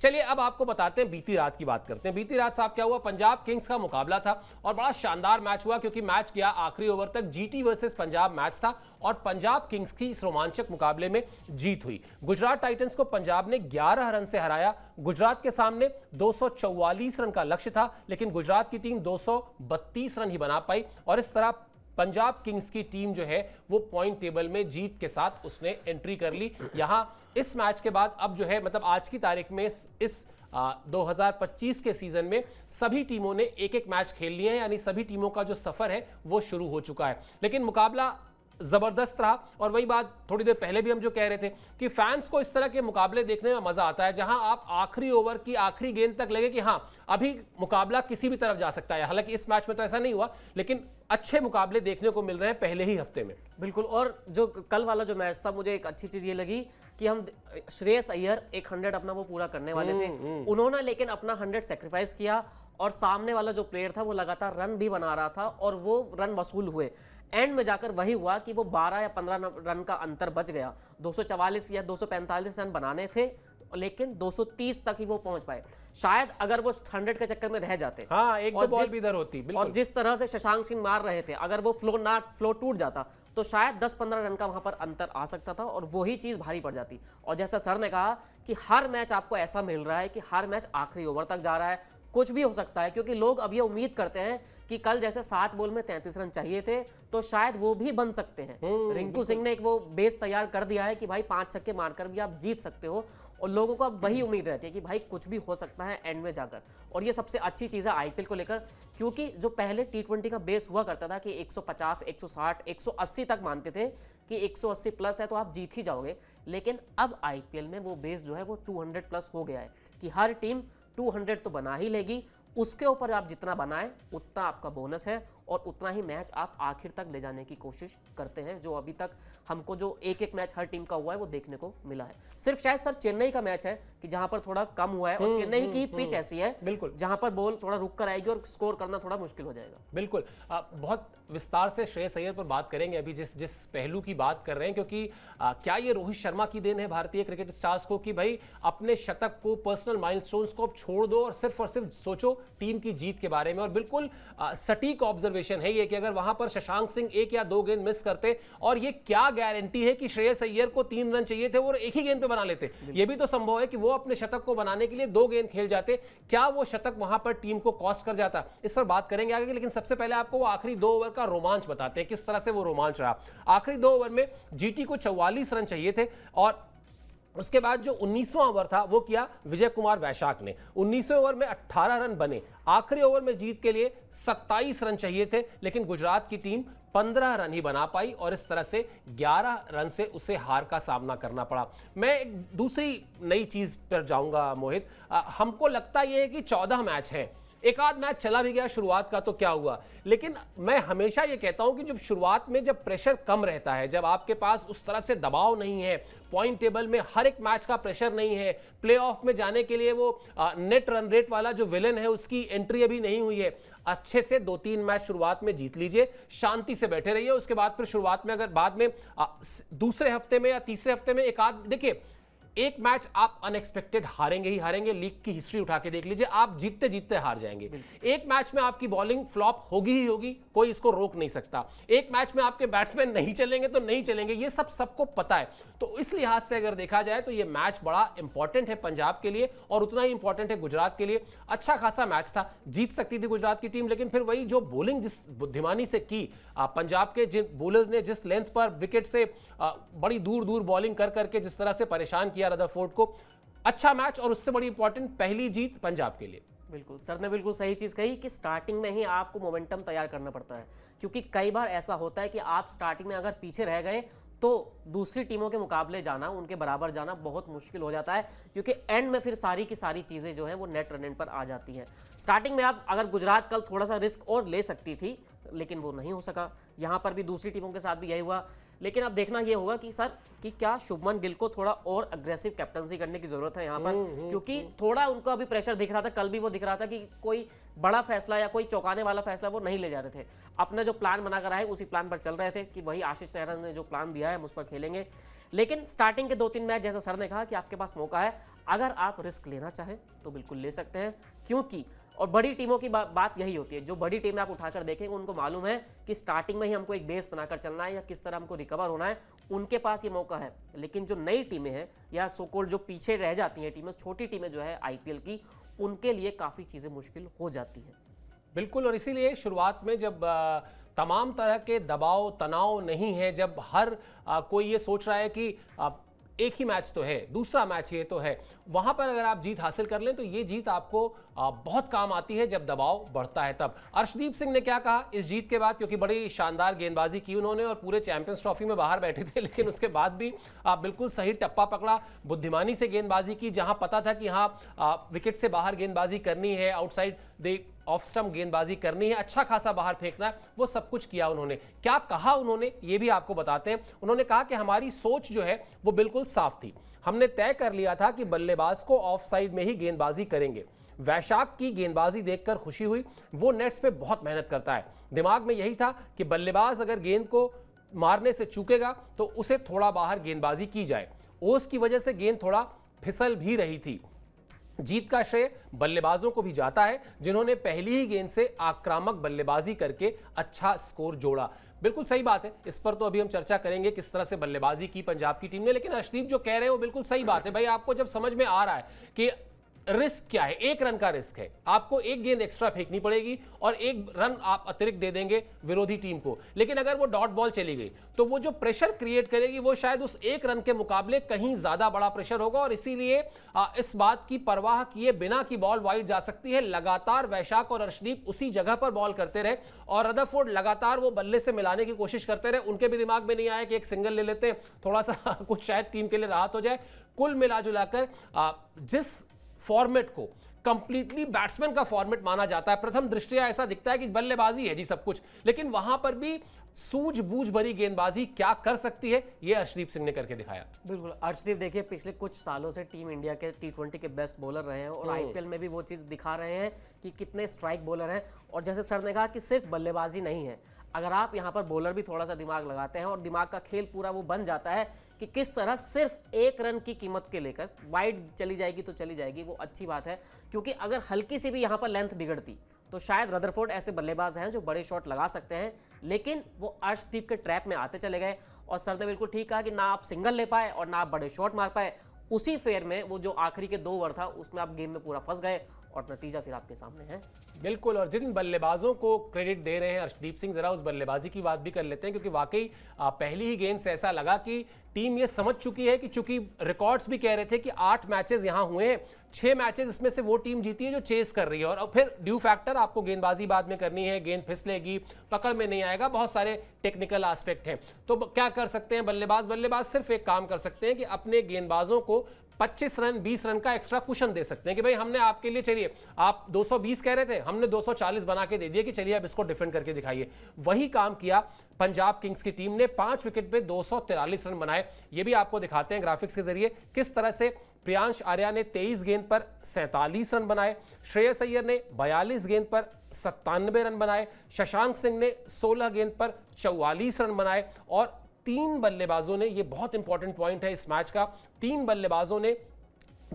चलिए अब आपको बताते हैं, बीती रात की बात करते हैं। बीती रात साहब क्या हुआ, पंजाब किंग्स का मुकाबला था और बड़ा शानदार मैच हुआ क्योंकि मैच गया आखिरी ओवर तक। जीटी वर्सेस पंजाब मैच था और पंजाब किंग्स की इस रोमांचक मुकाबले में जीत हुई। गुजरात टाइटंस को पंजाब ने 11 रन से हराया। गुजरात के सामने 244 रन का लक्ष्य था, लेकिन गुजरात की टीम 232 रन ही बना पाई और इस तरह पंजाब किंग्स की टीम जो है वो पॉइंट टेबल में जीत के साथ उसने एंट्री कर ली। यहां इस मैच के बाद अब जो है मतलब आज की तारीख में इस 2025 के सीजन में सभी टीमों ने एक एक मैच खेल लिए हैं, यानी सभी टीमों का जो सफर है वो शुरू हो चुका है। लेकिन मुकाबला जबरदस्त रहा और वही बात थोड़ी देर पहले भी हम जो कह रहे थे कि फैंस को इस तरह के मुकाबले देखने में मजा आता है जहां आप आखिरी ओवर की आखिरी गेंद तक लगे कि हां अभी मुकाबला किसी भी तरफ जा सकता है। हालांकि इस मैच में तो ऐसा नहीं हुआ, लेकिन अच्छे मुकाबले देखने को मिल रहे हैं पहले ही हफ्ते में। बिल्कुल। और जो कल वाला जो मैच था, मुझे एक अच्छी चीज ये लगी कि हम श्रेयस अय्यर एक 100 अपना वो पूरा करने वाले थे, उन्होंने लेकिन अपना 100 सेक्रीफाइस किया और सामने वाला जो प्लेयर था वो लगातार रन भी बना रहा था और वो रन वसूल हुए। एंड में जाकर वही हुआ कि वो 12 या 15 रन का अंतर बच गया। 244 या 245 रन बनाने थे, लेकिन 230 तक ही वो पहुंच पाए। शायद अगर वो 100 के चक्कर में रह जाते, हाँ, एक दो बॉल भी इधर होती, और जिस तरह से शशांक सिंह मार रहे थे, अगर वो फ्लो टूट जाता तो शायद 10-15 रन का वहां पर अंतर आ सकता था और वही चीज भारी पड़ जाती। और जैसा सर ने कहा कि हर मैच आपको ऐसा मिल रहा है कि हर मैच आखिरी ओवर तक जा रहा है, कुछ भी हो सकता है, क्योंकि लोग अब ये उम्मीद करते हैं कि कल जैसे 7 बॉल में 33 रन चाहिए थे तो शायद वो भी बन सकते हैं। रिंकू सिंह ने एक वो बेस तैयार कर दिया है कि भाई 5 छक्के मारकर भी आप जीत सकते हो और लोगों को अब वही उम्मीद रहती है कि भाई कुछ भी हो सकता है एंड में जाकर। और ये सबसे अच्छी चीज़ है आईपीएल को लेकर, क्योंकि जो पहले T20 का बेस हुआ करता था कि 150, 160, 180 तक मानते थे कि 180 प्लस है तो आप जीत ही जाओगे, लेकिन अब आईपीएल में वो बेस जो है वो 200 प्लस हो गया है कि हर टीम 200 तो बना ही लेगी, उसके ऊपर आप जितना बनाएं उतना आपका बोनस है और उतना ही मैच आप आखिर तक ले जाने की कोशिश करते हैं। जो अभी तक हमको जो एक एक मैच हर टीम का हुआ है वो देखने को मिला है। सिर्फ शायद सर चेन्नई का मैच है कि जहां पर थोड़ा कम हुआ है और चेन्नई की पिच ऐसी है बिल्कुल जहां पर बॉल थोड़ा रुक कर आएगी और स्कोर करना थोड़ा मुश्किल हो जाएगा। बिल्कुल। बहुत विस्तार से श्रेयस अय्यर पर बात करेंगे अभी जिस पहलू की बात कर रहे हैं, क्योंकि क्या ये रोहित शर्मा की देन है भारतीय क्रिकेट स्टार्स को कि भाई अपने शतक को, पर्सनल माइलस्टोन्स को अब छोड़ दो और सिर्फ सोचो टीम की जीत के बारे में। और बिल्कुल सटीक ऑब्जर्वेशन है ये कि अगर वहां पर शशांक सिंह 1 या 2 गेंद मिस करते, और ये क्या गारंटी है कि श्रेयस अय्यर को 3 रन चाहिए थे वो एक ही गेंद पे बना लेते। ये भी तो संभव है कि वो अपने शतक को बनाने के लिए 2 गेंद खेल जाते, क्या वो शतक वहां पर टीम को कॉस्ट कर जाता। इस पर बात करेंगे आगे, लेकिन सबसे पहले आपको वो आखिरी 2 ओवर का रोमांच बताते हैं, किस तरह से वो रोमांच रहा। आखिरी 2 ओवर में जीटी को 44 रन चाहिए थे और उसके बाद जो 19वां ओवर था वो किया विजय कुमार वैशाख ने। 19वें ओवर में 18 रन बने। आखिरी ओवर में जीत के लिए 27 रन चाहिए थे, लेकिन गुजरात की टीम 15 रन ही बना पाई और इस तरह से 11 रन से उसे हार का सामना करना पड़ा। मैं एक दूसरी नई चीज पर जाऊंगा मोहित। हमको लगता यह है कि 14 मैच हैं, एक आध मैच चला भी गया शुरुआत का तो क्या हुआ, लेकिन मैं हमेशा ये कहता हूं कि जब शुरुआत में जब प्रेशर कम रहता है, जब आपके पास उस तरह से दबाव नहीं है, पॉइंट टेबल में हर एक मैच का प्रेशर नहीं है, प्लेऑफ में जाने के लिए वो नेट रन रेट वाला जो विलन है उसकी एंट्री अभी नहीं हुई है, अच्छे से 2-3 मैच शुरुआत में जीत लीजिए, शांति से बैठे रहिए। उसके बाद फिर शुरुआत में अगर बाद में दूसरे हफ्ते में या तीसरे हफ्ते में एक आध, देखिए एक मैच आप अनएक्सपेक्टेड हारेंगे ही हारेंगे। लीग की हिस्ट्री उठा के देख लीजिए, आप जीतते जीतते हार जाएंगे। एक मैच में आपकी बॉलिंग फ्लॉप होगी ही होगी, कोई इसको रोक नहीं सकता। एक मैच में आपके बैट्समैन नहीं चलेंगे तो नहीं चलेंगे, ये सब सबको पता है। तो इस लिहाज से अगर देखा जाए तो ये मैच बड़ा इंपॉर्टेंट है पंजाब के लिए और उतना ही इंपॉर्टेंट है गुजरात के लिए। अच्छा खासा मैच था, जीत सकती थी गुजरात की टीम, लेकिन फिर वही जो बॉलिंग जिस बुद्धिमानी से की पंजाब के जिन बॉलर्स ने, जिस लेंथ पर विकेट से बड़ी दूर दूर बॉलिंग कर करके जिस तरह से परेशान किया रदरफोर्ड को, अच्छा मैच और उससे बड़ी इंपॉर्टेंट पहली जीत पंजाब के लिए। बिल्कुल, सर ने बिल्कुल सही चीज़ कही कि स्टार्टिंग में ही आपको मोमेंटम तैयार करना पड़ता है, क्योंकि कई बार ऐसा होता है कि आप स्टार्टिंग में अगर पीछे रह गए तो दूसरी टीमों के मुकाबले जाना, उनके बराबर जाना बहुत मुश्किल हो जाता है, क्योंकि एंड में फिर सारी की सारी चीज़ें जो हैं वो नेट रन पर आ जाती हैं। स्टार्टिंग में आप अगर गुजरात कल थोड़ा सा रिस्क और ले सकती थी, लेकिन वो नहीं हो सका। यहाँ पर भी दूसरी टीमों के साथ भी यही हुआ, लेकिन अब देखना ये होगा कि सर कि क्या शुभमन गिल को थोड़ा और अग्रेसिव कैप्टनसी करने की जरूरत है यहाँ पर, क्योंकि थोड़ा उनको अभी प्रेशर दिख रहा था। कल भी वो दिख रहा था कि कोई बड़ा फैसला या कोई चौंकाने वाला फैसला वो नहीं ले जा रहे थे। अपने जो प्लान बनाकर आए उसी प्लान पर चल रहे थे कि वही आशीष नेहरा ने जो प्लान दिया है हम उस पर खेलेंगे। लेकिन स्टार्टिंग के 2-3 मैच, जैसा सर ने कहा कि आपके पास मौका है, अगर आप रिस्क लेना चाहें तो बिल्कुल ले सकते हैं, क्योंकि और बड़ी टीमों की बात यही होती है, जो बड़ी टीमें आप उठाकर देखेंगे उनको मालूम है कि स्टार्टिंग में ही हमको एक बेस बनाकर चलना है या किस तरह हमको रिकवर होना है, उनके पास ये मौका है। लेकिन जो नई टीमें हैं या सोकोल्ड जो पीछे रह जाती हैं टीमें, छोटी टीमें जो है आईपीएल की, उनके लिए काफ़ी चीज़ें मुश्किल हो जाती हैं। बिल्कुल, और इसीलिए शुरुआत में जब तमाम तरह के दबाव तनाव नहीं है, जब हर कोई ये सोच रहा है कि एक ही मैच तो है, दूसरा मैच ये तो है, वहां पर अगर आप जीत हासिल कर लें तो ये जीत आपको बहुत काम आती है जब दबाव बढ़ता है तब। अर्शदीप सिंह ने क्या कहा इस जीत के बाद, क्योंकि बड़ी शानदार गेंदबाजी की उन्होंने और पूरे चैंपियंस ट्रॉफी में बाहर बैठे थे, लेकिन उसके बाद भी बिल्कुल सही टप्पा पकड़ा, बुद्धिमानी से गेंदबाजी की, जहां पता था कि हाँ विकेट से बाहर गेंदबाजी करनी है, आउटसाइड द ऑफ स्टंप गेंदबाजी करनी है, अच्छा खासा बाहर फेंकना है, वो सब कुछ किया उन्होंने। क्या कहा उन्होंने ये भी आपको बताते हैं। उन्होंने कहा कि हमारी सोच जो है वो बिल्कुल साफ थी, हमने तय कर लिया था कि बल्लेबाज को ऑफ साइड में ही गेंदबाजी करेंगे। वैशाख की गेंदबाजी देखकर खुशी हुई, वो नेट्स पे बहुत मेहनत करता है। दिमाग में यही था कि बल्लेबाज अगर गेंद को मारने से चूकेगा तो उसे थोड़ा बाहर गेंदबाजी की जाए। ओस की वजह से गेंद थोड़ा फिसल भी रही थी। जीत का श्रेय बल्लेबाजों को भी जाता है जिन्होंने पहली ही गेंद से आक्रामक बल्लेबाजी करके अच्छा स्कोर जोड़ा। बिल्कुल सही बात है, इस पर तो अभी हम चर्चा करेंगे किस तरह से बल्लेबाजी की पंजाब की टीम ने, लेकिन अर्शदीप जो कह रहे हैं वो बिल्कुल सही बात है। भाई आपको जब समझ में आ रहा है कि रिस्क क्या है, एक रन का रिस्क है, आपको एक गेंद एक्स्ट्रा फेंकनी पड़ेगी और एक रन आप अतिरिक्त दे देंगे विरोधी टीम को, लेकिन अगर वो डॉट बॉल चली गई तो वो जो प्रेशर क्रिएट करेगी वो शायद उस एक रन के मुकाबले कहीं ज्यादा बड़ा प्रेशर होगा, और इसीलिए इस बात की परवाह किए बिना कि बॉल वाइड जा सकती है, लगातार वैशाख और अर्शदीप उसी जगह पर बॉल करते रहे और रदरफोर्ड लगातार वो बल्ले से मिलाने की कोशिश करते रहे। उनके भी दिमाग में नहीं आया कि एक सिंगल ले लेते हैं, थोड़ा सा कुछ शायद टीम के लिए राहत हो जाए। कुल मिला जुलाकर जिस फॉर्मेट को कंप्लीटली बैट्समैन का फॉर्मेट माना जाता है, प्रथम दृष्टया ऐसा दिखता है कि बल्लेबाजी है जी सब कुछ, लेकिन वहां पर भी सूझबूझ भरी गेंदबाजी क्या कर सकती है ये अर्शदीप सिंह ने करके दिखाया। बिल्कुल, अर्शदीप देखिए पिछले कुछ सालों से टीम इंडिया के T20 के बेस्ट बॉलर रहे हैं और आईपीएल में भी वो चीज़ दिखा रहे हैं कि कितने स्ट्राइक बॉलर हैं। और जैसे सर ने कहा कि सिर्फ बल्लेबाजी नहीं है, अगर आप यहाँ पर बॉलर भी थोड़ा सा दिमाग लगाते हैं और दिमाग का खेल पूरा वो बन जाता है कि किस तरह सिर्फ एक रन की कीमत के लेकर वाइड चली जाएगी तो चली जाएगी, वो अच्छी बात है। क्योंकि अगर हल्की सी भी यहाँ पर लेंथ बिगड़ती तो शायद रदरफोर्ड ऐसे बल्लेबाज हैं जो बड़े शॉट लगा सकते हैं, लेकिन वो अर्शदीप के ट्रैप में आते चले गए। और सर ने बिल्कुल ठीक कहा कि ना आप सिंगल ले पाए और ना आप बड़े शॉट मार पाए। उसी फेयर में वो जो आखिरी के 2 ओवर था उसमें आप गेम में पूरा फंस गए और नतीजा फिर आपके सामने है। बिल्कुल, और जिन बल्लेबाजों को क्रेडिट दे रहे हैं अर्शदीप सिंह, जरा उस बल्लेबाजी की बात भी कर लेते हैं, क्योंकि वाकई पहली ही गेंद से ऐसा लगा कि टीम ये समझ चुकी है कि चूंकि रिकॉर्ड्स भी कह रहे थे कि 8 मैचेस यहां हुए हैं, 6 मैचेस इसमें से वो टीम जीती है जो चेस कर रही है, और फिर ड्यू फैक्टर आपको गेंदबाजी बाद में करनी है, गेंद फिसलेगी, पकड़ में नहीं आएगा, बहुत सारे टेक्निकल एस्पेक्ट हैं। तो क्या कर सकते हैं बल्लेबाज सिर्फ एक काम कर सकते हैं कि अपने गेंदबाजों को 25 रन 20 रन का एक्स्ट्रा कुशन दे सकते हैं कि भाई हमने आपके लिए, चलिए आप 220 कह रहे थे, हमने 240 बना के दे दिए कि चलिए अब इसको डिफेंड करके दिखाइए। वही काम किया पंजाब किंग्स की टीम ने, 5 विकेट पे 243 रन बनाए। ये भी आपको दिखाते हैं ग्राफिक्स के जरिए किस तरह से प्रियांश आर्या ने 23 गेंद पर 47 रन बनाए, श्रेयस अय्यर ने 42 गेंद पर 97 रन बनाए, शशांक सिंह ने 16 गेंद पर 44 रन बनाए, और 3 बल्लेबाजों ने, ये बहुत इंपॉर्टेंट पॉइंट है इस मैच का, 3 बल्लेबाजों ने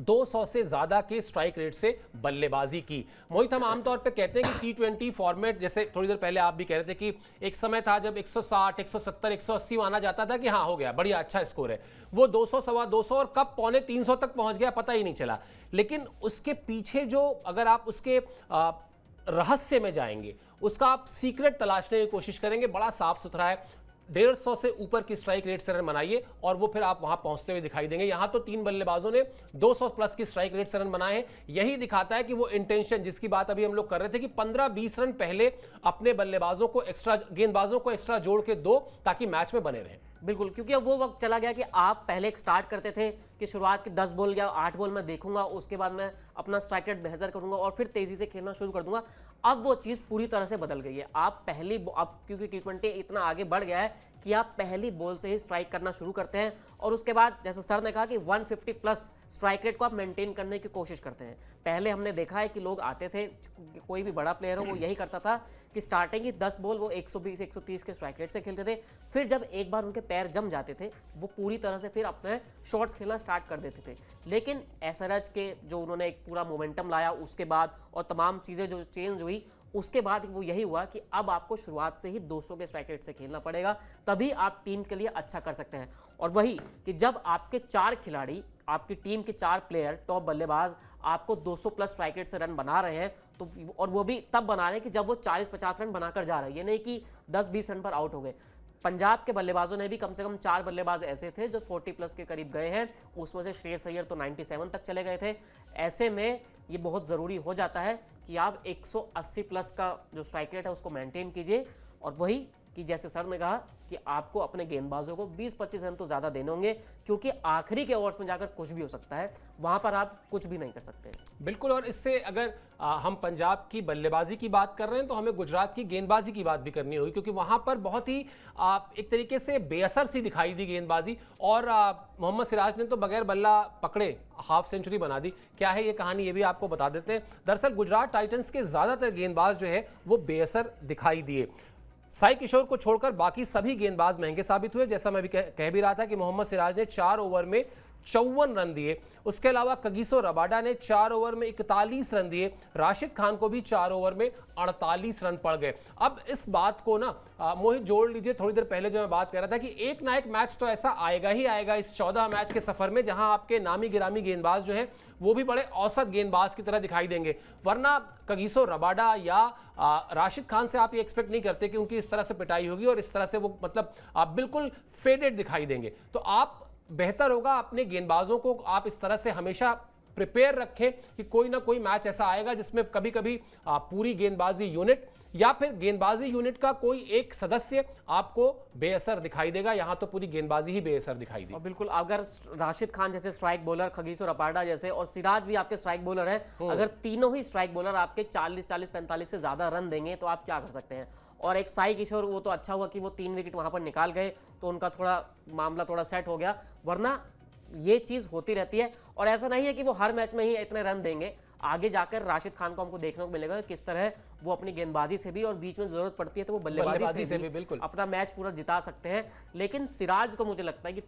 200 से ज्यादा के स्ट्राइक रेट से बल्लेबाजी की। मोहित, हम आमतौर पे कहते हैं कि T20 फॉर्मेट, जैसे थोड़ी देर पहले आप भी कह रहे थे कि एक समय था जब 160, 170, 180 माना जाता था कि हाँ हो गया, बढ़िया अच्छा स्कोर है, वो 200, सवा 200 और कब पौने 300 तक पहुंच गया पता ही नहीं चला। लेकिन उसके पीछे जो, अगर आप उसके रहस्य में जाएंगे, उसका आप सीक्रेट तलाशने की कोशिश करेंगे, बड़ा साफ सुथरा है। 150 से ऊपर की स्ट्राइक रेट से रन बनाइए और वो फिर आप वहां पहुंचते हुए दिखाई देंगे। यहां तो 3 बल्लेबाजों ने 200 प्लस की स्ट्राइक रेट से रन बनाए हैं। यही दिखाता है कि वो इंटेंशन जिसकी बात अभी हम लोग कर रहे थे कि 15-20 रन पहले अपने बल्लेबाजों को एक्स्ट्रा, गेंदबाजों को एक्स्ट्रा जोड़ के दो ताकि मैच में बने रहें। बिल्कुल, क्योंकि अब वो वक्त चला गया कि आप पहले एक स्टार्ट करते थे कि शुरुआत के 10 बॉल या 8 बॉल मैं देखूंगा, उसके बाद मैं अपना स्ट्राइक रेट बेहतर करूंगा और फिर तेजी से खेलना शुरू कर दूंगा। अब वो चीज़ पूरी तरह से बदल गई है। आप अब क्योंकि T20 इतना आगे बढ़ गया है कि आप पहली बॉल से ही स्ट्राइक करना शुरू करते हैं और उसके बाद जैसे सर ने कहा कि 150 प्लस स्ट्राइक रेट को आप मेंटेन करने की कोशिश करते हैं। पहले हमने देखा है कि लोग आते थे, कोई भी बड़ा प्लेयर हो वो यही करता था कि स्टार्टिंग की 10 बॉल वो 120-130 के स्ट्राइक रेट से खेलते थे, फिर जब एक बार उनके पैर जम जाते थे वो पूरी तरह से फिर अपने शॉट्स खेलना स्टार्ट कर देते थे। लेकिन एसआरएच के जो उन्होंने एक पूरा मोमेंटम लाया उसके बाद और तमाम चीज़ें जो चेंज हुई उसके बाद वो यही हुआ कि अब आपको शुरुआत से ही 200 के स्ट्राइक रेट से खेलना पड़ेगा, तभी आप टीम के लिए अच्छा कर सकते हैं। और वही कि जब आपके 4 खिलाड़ी, आपकी टीम के 4 प्लेयर टॉप बल्लेबाज आपको 200 प्लस स्ट्राइक रेट से रन बना रहे हैं तो, और वो भी तब बना रहे हैं कि जब वो 40-50 रन बनाकर जा रहे हैं, ये नहीं कि 10-20 रन पर आउट हो गए। पंजाब के बल्लेबाजों ने भी कम से कम 4 बल्लेबाज ऐसे थे जो 40 प्लस के करीब गए हैं, उसमें से श्रेयस अय्यर तो 97 तक चले गए थे। ऐसे में ये बहुत ज़रूरी हो जाता है कि आप 180 प्लस का जो स्ट्राइक रेट है उसको मेंटेन कीजिए। और वही कि जैसे सर ने कहा कि आपको अपने गेंदबाजों को 20-25 रन तो ज़्यादा देने होंगे, क्योंकि आखिरी के ओवर्स में जाकर कुछ भी हो सकता है, वहाँ पर आप कुछ भी नहीं कर सकते। बिल्कुल। और इससे अगर हम पंजाब की बल्लेबाजी की बात कर रहे हैं तो हमें गुजरात की गेंदबाजी की बात भी करनी होगी, क्योंकि वहां पर बहुत ही एक तरीके से बेअसर सी दिखाई दी गेंदबाजी। और मोहम्मद सिराज ने तो बगैर बल्ला पकड़े हाफ सेंचुरी बना दी। क्या है ये कहानी, ये भी आपको बता देते हैं। दरअसल गुजरात टाइटंस के ज्यादातर गेंदबाज जो है वो बेअसर दिखाई दिए। साई किशोर को छोड़कर बाकी सभी गेंदबाज महंगे साबित हुए। जैसा मैं भी कह भी रहा था कि मोहम्मद सिराज ने 4 ओवर में 54 रन दिए। उसके अलावा कगिसो रबाडा ने 4 ओवर में 41 रन दिए। राशिद खान को भी 4 ओवर में 48 रन पड़ गए। अब इस बात को ना मोहित जोड़ लीजिए, थोड़ी देर पहले जो मैं बात कर रहा था कि एक ना एक मैच तो ऐसा आएगा ही आएगा इस 14 मैच के सफर में, जहां आपके नामी गिरामी गेंदबाज जो है वो भी बड़े औसत गेंदबाज की तरह दिखाई देंगे। वरना कगिसो रबाडा या राशिद खान से आप ये एक्सपेक्ट नहीं करते कि उनकी इस तरह से पिटाई होगी और इस तरह से वो मतलब बिल्कुल फेडेड दिखाई देंगे। तो आप बेहतर होगा अपने गेंदबाजों को आप इस तरह से हमेशा प्रिपेयर रखें कि कोई ना कोई मैच ऐसा आएगा जिसमें कभी कभी पूरी गेंदबाजी यूनिट या फिर गेंदबाजी यूनिट का कोई एक सदस्य आपको बेअसर दिखाई देगा। यहां तो पूरी गेंदबाजी ही बेअसर दिखाई दी। और बिल्कुल अगर राशिद खान जैसे स्ट्राइक बॉलर, खगीसो रबाडा जैसे और सिराज भी आपके स्ट्राइक बॉलर हैं, अगर तीनों ही स्ट्राइक बॉलर आपके 40-45 से ज्यादा रन देंगे तो आप क्या कर सकते हैं। और एक साई किशोर, वो तो अच्छा हुआ कि वो 3 विकेट वहां पर निकाल गए तो उनका थोड़ा मामला थोड़ा सेट हो गया, वरना ये चीज होती रहती है। और ऐसा नहीं है कि वो हर मैच में ही इतने रन देंगे। आगे जाकर राशिद खान को हमको देखने को मिलेगा किस तरह वो अपनी गेंदबाजी से भी और बीच में जरूरत पड़ती है तो वो बल्लेबाजी से भी बिल्कुल अपना मैच पूरा जिता सकते हैं। लेकिन सिराज को मुझे लगता है कि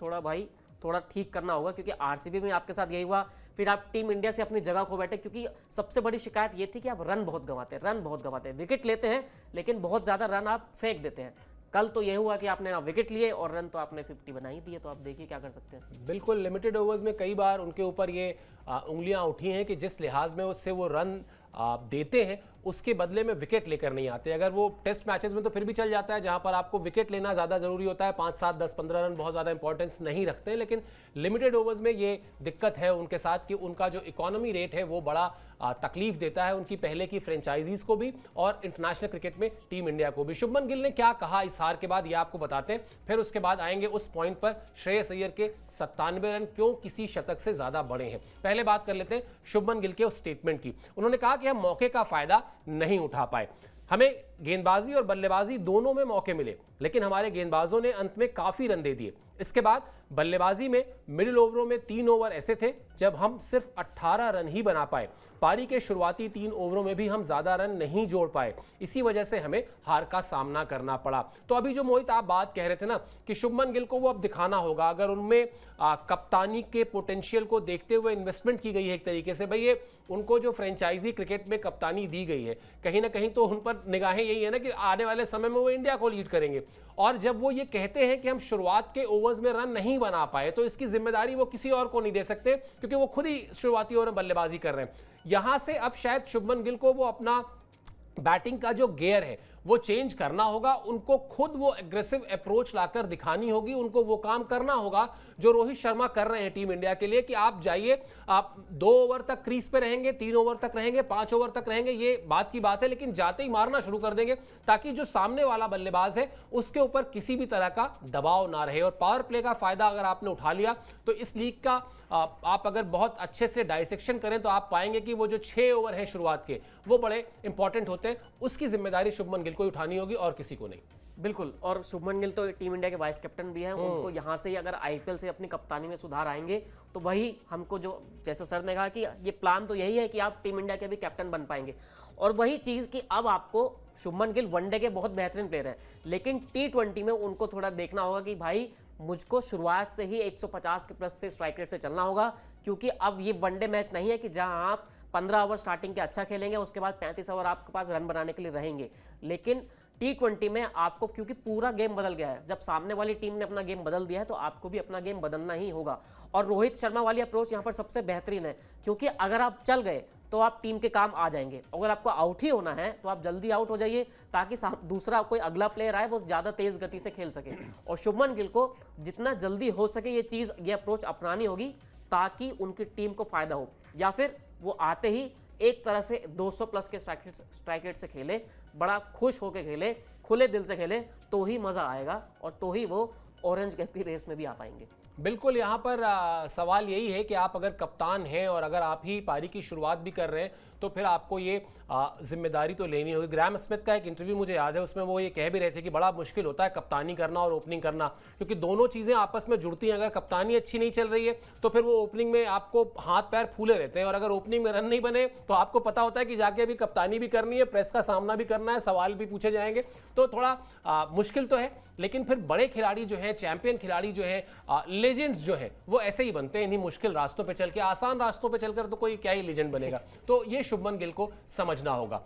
थोड़ा ठीक करना होगा, क्योंकि आरसीबी में आपके साथ यही हुआ, फिर आप टीम इंडिया से अपनी जगह खो बैठे, क्योंकि सबसे बड़ी शिकायत ये थी कि आप रन बहुत गंवाते हैं, विकेट लेते हैं लेकिन बहुत ज्यादा रन आप फेंक देते हैं। कल तो ये हुआ कि आपने ना विकेट लिए और रन तो आपने 50 बना ही दिए, तो आप देखिए क्या कर सकते हैं। बिल्कुल। लिमिटेड ओवर्स में कई बार उनके ऊपर ये उंगलियां उठी हैं कि जिस लिहाज में उससे वो रन देते हैं उसके बदले में विकेट लेकर नहीं आते। अगर वो टेस्ट मैचेस में तो फिर भी चल जाता है, जहां पर आपको विकेट लेना ज़्यादा ज़रूरी होता है, 5, 7, 10, 15 रन बहुत ज़्यादा इंपॉर्टेंस नहीं रखते हैं। लेकिन लिमिटेड ओवर्स में ये दिक्कत है उनके साथ कि उनका जो इकोनॉमी रेट है वो बड़ा तकलीफ देता है उनकी पहले की फ्रेंचाइजीज को भी और इंटरनेशनल क्रिकेट में टीम इंडिया को भी। शुभमन गिल ने क्या कहा इस हार के बाद ये आपको बताते हैं, फिर उसके बाद आएंगे उस पॉइंट पर श्रेयस अय्यर के 97 रन क्यों किसी शतक से ज्यादा बड़े हैं। पहले बात कर लेते हैं शुभमन गिल के उस स्टेटमेंट की। उन्होंने कहा कि हम मौके का फायदा नहीं उठा पाए, हमें गेंदबाजी और बल्लेबाजी दोनों में मौके मिले लेकिन हमारे गेंदबाजों ने अंत में काफी रन दे दिए। इसके बाद बल्लेबाजी में मिडिल ओवरों में 3 ओवर ऐसे थे जब हम सिर्फ 18 रन ही बना पाए। पारी के शुरुआती 3 ओवरों में भी हम ज्यादा रन नहीं जोड़ पाए, इसी वजह से हमें हार का सामना करना पड़ा। तो अभी जो मोहित आप बात कह रहे थे ना कि शुभमन गिल को वो अब दिखाना होगा, अगर उनमें कप्तानी के पोटेंशियल को देखते हुए इन्वेस्टमेंट की गई है एक तरीके से, भाई ये उनको जो फ्रेंचाइजी क्रिकेट में कप्तानी दी गई है कहीं ना कहीं तो उन पर निगाहें यही है ना कि आने वाले समय में वो इंडिया को लीड करेंगे। और जब वो ये कहते हैं कि हम शुरुआत के ओवर्स में रन नहीं बना पाए तो इसकी जिम्मेदारी वो किसी और को नहीं दे सकते, क्योंकि वो खुद ही शुरुआती ओवर में बल्लेबाजी कर रहे हैं। यहां से अब शायद शुभमन गिल को वो अपना बैटिंग का जो गियर है वो चेंज करना होगा, उनको खुद वो एग्रेसिव अप्रोच लाकर दिखानी होगी, उनको वो काम करना होगा जो रोहित शर्मा कर रहे हैं टीम इंडिया के लिए कि आप जाइए, आप 2 ओवर तक क्रीज पे रहेंगे, 3 ओवर तक रहेंगे, 5 ओवर तक रहेंगे, ये बात की बात है, लेकिन जाते ही मारना शुरू कर देंगे ताकि जो सामने वाला बल्लेबाज है उसके ऊपर किसी भी तरह का दबाव ना रहे। और पावर प्ले का फायदा अगर आपने उठा लिया तो इस लीग का आप अगर बहुत अच्छे से डाइसेक्शन करें तो आप पाएंगे कि वो जो 6 ओवर हैं शुरुआत के वो बड़े इंपॉर्टेंट होते हैं, उसकी जिम्मेदारी शुभमन गिल को उठानी होगी और किसी को नहीं। बिल्कुल। और शुभमन गिल तो टीम इंडिया के वाइस कैप्टन भी हैं, उनको यहाँ से ही अगर आईपीएल से अपनी कप्तानी में सुधार आएंगे तो वही हमको जो जैसे सर ने कहा कि ये प्लान तो यही है कि आप टीम इंडिया के भी कैप्टन बन पाएंगे। और वही चीज़ कि अब आपको शुभमन गिल वनडे के बहुत बेहतरीन प्लेयर है लेकिन T20 में उनको थोड़ा देखना होगा कि भाई मुझको शुरुआत से ही 150 के प्लस से स्ट्राइक रेट से चलना होगा, क्योंकि अब ये वनडे मैच नहीं है कि जहां आप 15 ओवर स्टार्टिंग के अच्छा खेलेंगे, उसके बाद 35 ओवर आपके पास रन बनाने के लिए रहेंगे। लेकिन T20 में आपको, क्योंकि पूरा गेम बदल गया है, जब सामने वाली टीम ने अपना गेम बदल दिया है तो आपको भी अपना गेम बदलना ही होगा। और रोहित शर्मा वाली अप्रोच यहाँ पर सबसे बेहतरीन है, क्योंकि अगर आप चल गए तो आप टीम के काम आ जाएंगे। अगर आपको आउट ही होना है तो आप जल्दी आउट हो जाइए, ताकि दूसरा कोई अगला प्लेयर आए वो ज़्यादा तेज गति से खेल सके। और शुभमन गिल को जितना जल्दी हो सके ये अप्रोच अपनानी होगी, ताकि उनकी टीम को फायदा हो, या फिर वो आते ही एक तरह से 200 प्लस के स्ट्राइक रेट से खेले, बड़ा खुश होकर खेले, खुले दिल से खेले, तो ही मज़ा आएगा और तो ही वो ऑरेंज कैप की रेस में भी आ पाएंगे। बिल्कुल, यहाँ पर सवाल यही है कि आप अगर कप्तान हैं और अगर आप ही पारी की शुरुआत भी कर रहे हैं तो फिर आपको ये जिम्मेदारी तो लेनी होगी। ग्राहम स्मिथ का एक इंटरव्यू मुझे याद है, उसमें वो ये कह भी रहे थे कि बड़ा मुश्किल होता है कप्तानी करना और ओपनिंग करना, क्योंकि दोनों चीज़ें आपस में जुड़ती हैं। अगर कप्तानी अच्छी नहीं चल रही है तो फिर वो ओपनिंग में आपको हाथ पैर फूले रहते हैं, और अगर ओपनिंग में रन नहीं बने तो आपको पता होता है कि जाके अभी कप्तानी भी करनी है, प्रेस का सामना भी करना है, सवाल भी पूछे जाएंगे, तो थोड़ा मुश्किल तो है। लेकिन फिर बड़े खिलाड़ी जो हैं, चैंपियन खिलाड़ी जो हैं, लेजेंड्स जो हैं, वो ऐसे ही बनते हैं, इन्हीं मुश्किल रास्तों पे चल के। आसान रास्तों पे चलकर तो कोई क्या ही लेजेंड बनेगा। तो ये शुभमन गिल को समझना होगा।